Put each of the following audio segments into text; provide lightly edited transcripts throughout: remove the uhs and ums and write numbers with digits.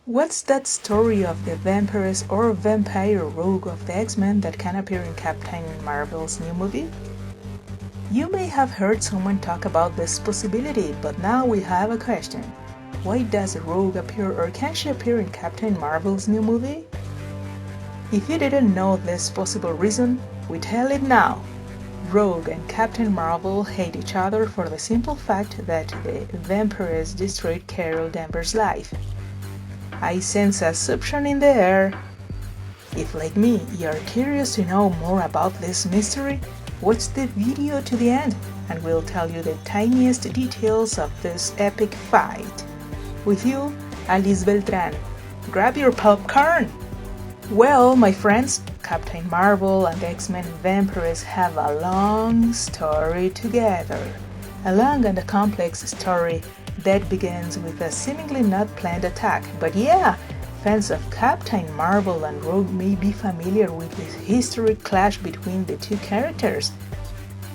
What's that story of the vampiress or vampire rogue of the X-Men that can appear in Captain Marvel's new movie? You may have heard someone talk about this possibility, but now we have a question. Why does a rogue appear, or can she appear in Captain Marvel's new movie? If you didn't know this possible reason, we tell it now. Rogue and Captain Marvel hate each other for the simple fact that the vampiress destroyed Carol Danvers' life. I sense assumption in the air. If, like me, you're curious to know more about this mystery, watch the video to the end and we'll tell you the tiniest details of this epic fight. With you, Alice Beltran. Grab your popcorn! Well, my friends, Captain Marvel and the X-Men Vampiresse have a long story together. A long and a complex story that begins with a seemingly not planned attack. But yeah, fans of Captain Marvel and Rogue may be familiar with this historic clash between the two characters.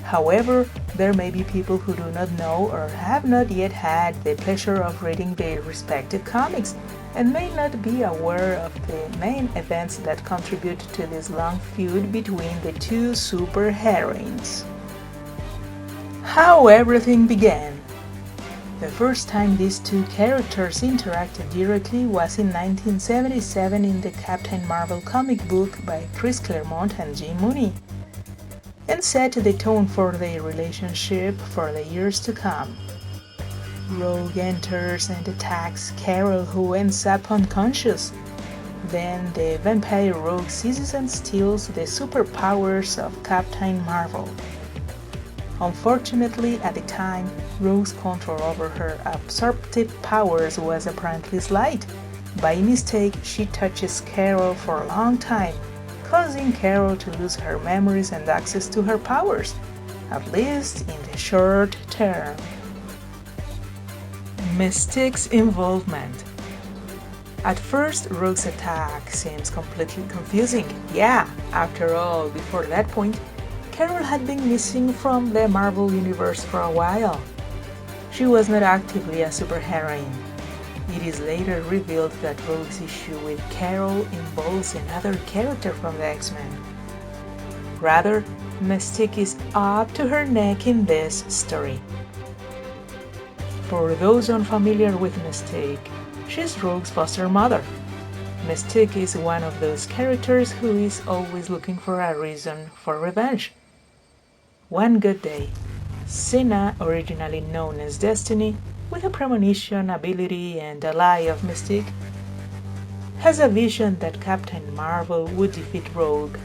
However, there may be people who do not know or have not yet had the pleasure of reading their respective comics and may not be aware of the main events that contribute to this long feud between the two super heroines. How everything began. The first time these two characters interacted directly was in 1977 in the Captain Marvel comic book by Chris Claremont and Jim Mooney, and set the tone for their relationship for the years to come. Rogue enters and attacks Carol, who ends up unconscious. Then the vampire Rogue seizes and steals the superpowers of Captain Marvel. Unfortunately, at the time, Rogue's control over her absorptive powers was apparently slight. By mistake, she touches Carol for a long time, causing Carol to lose her memories and access to her powers, at least in the short term. Mystique's involvement. At first, Rogue's attack seems completely confusing. Yeah, after all, before that point, Carol had been missing from the Marvel Universe for a while. She was not actively a superheroine. It is later revealed that Rogue's issue with Carol involves another character from the X-Men. Rather, Mystique is up to her neck in this story. For those unfamiliar with Mystique, she's Rogue's foster mother. Mystique is one of those characters who is always looking for a reason for revenge. One good day, Senna, originally known as Destiny, with a premonition ability and ally of Mystique, has a vision that Captain Marvel would defeat Rogue.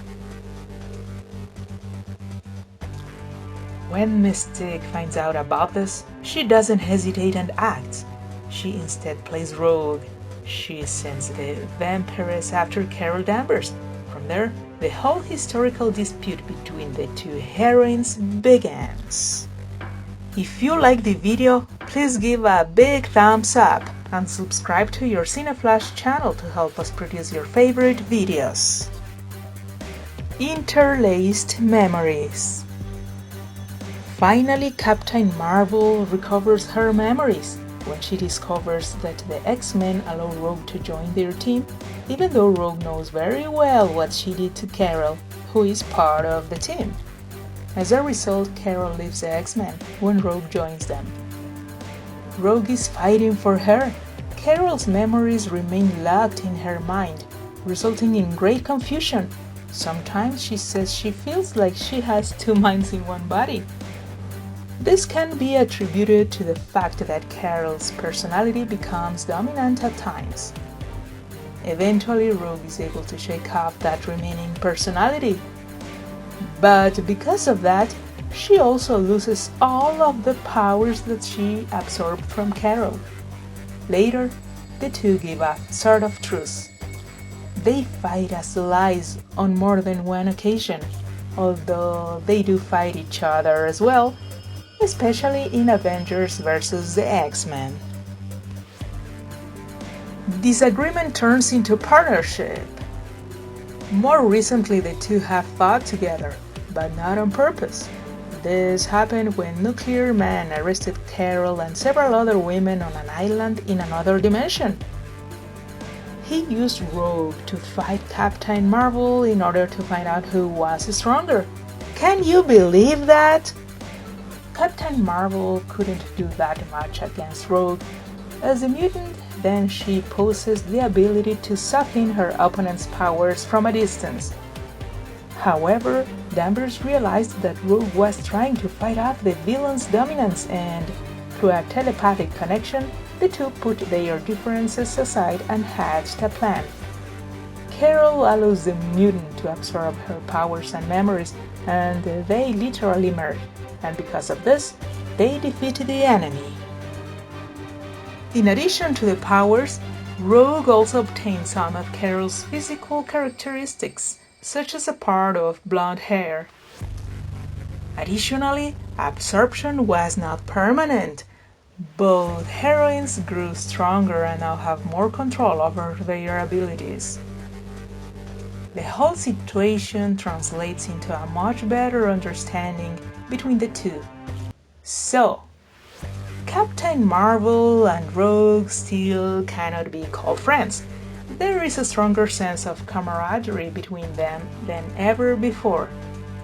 When Mystique finds out about this, she doesn't hesitate and acts. She instead plays Rogue. She sends the vampiress after Carol Danvers. From there, the whole historical dispute between the two heroines begins. If you like the video, please give a big thumbs up and subscribe to your Cineflash channel to help us produce your favorite videos. Interlaced memories. Finally, Captain Marvel recovers her memories when she discovers that the X-Men allow Rogue to join their team, even though Rogue knows very well what she did to Carol, who is part of the team. As a result, Carol leaves the X-Men when Rogue joins them. Rogue is fighting for her. Carol's memories remain locked in her mind, resulting in great confusion. Sometimes she says she feels like she has two minds in one body. This can be attributed to the fact that Carol's personality becomes dominant at times. Eventually, Rogue is able to shake off that remaining personality. But because of that, she also loses all of the powers that she absorbed from Carol. Later, the two give a sort of truce. They fight as allies on more than one occasion, although they do fight each other as well, especially in Avengers vs. the X-Men. Disagreement turns into partnership. More recently, the two have fought together, but not on purpose. This happened when Nuclear Man arrested Carol and several other women on an island in another dimension. he used Rogue to fight Captain Marvel in order to find out who was stronger. Can you believe that? Captain Marvel couldn't do that much against Rogue. As a mutant, then she possessed the ability to suck in her opponent's powers from a distance. However, Danvers realized that Rogue was trying to fight off the villain's dominance and, through a telepathic connection, the two put their differences aside and hatched a plan. Carol allows the mutant to absorb her powers and memories, and they literally merge, and because of this, they defeat the enemy. In addition to the powers, Rogue also obtained some of Carol's physical characteristics, such as a part of blonde hair. Additionally, absorption was not permanent. Both heroines grew stronger and now have more control over their abilities. The whole situation translates into a much better understanding between the two. So, Captain Marvel and Rogue still cannot be called friends. There is a stronger sense of camaraderie between them than ever before.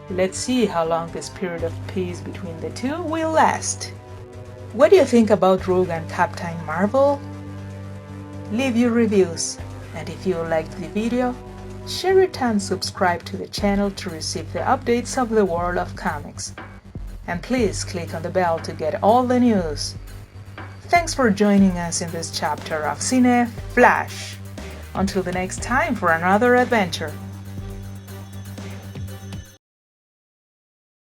Let's see how long this period of peace between the two will last. What do you think about Rogue and Captain Marvel? Leave your reviews, and if you liked the video, share it and subscribe to the channel to receive the updates of the world of comics. And please click on the bell to get all the news. Thanks for joining us in this chapter of Cine Flash. Until the next time for another adventure.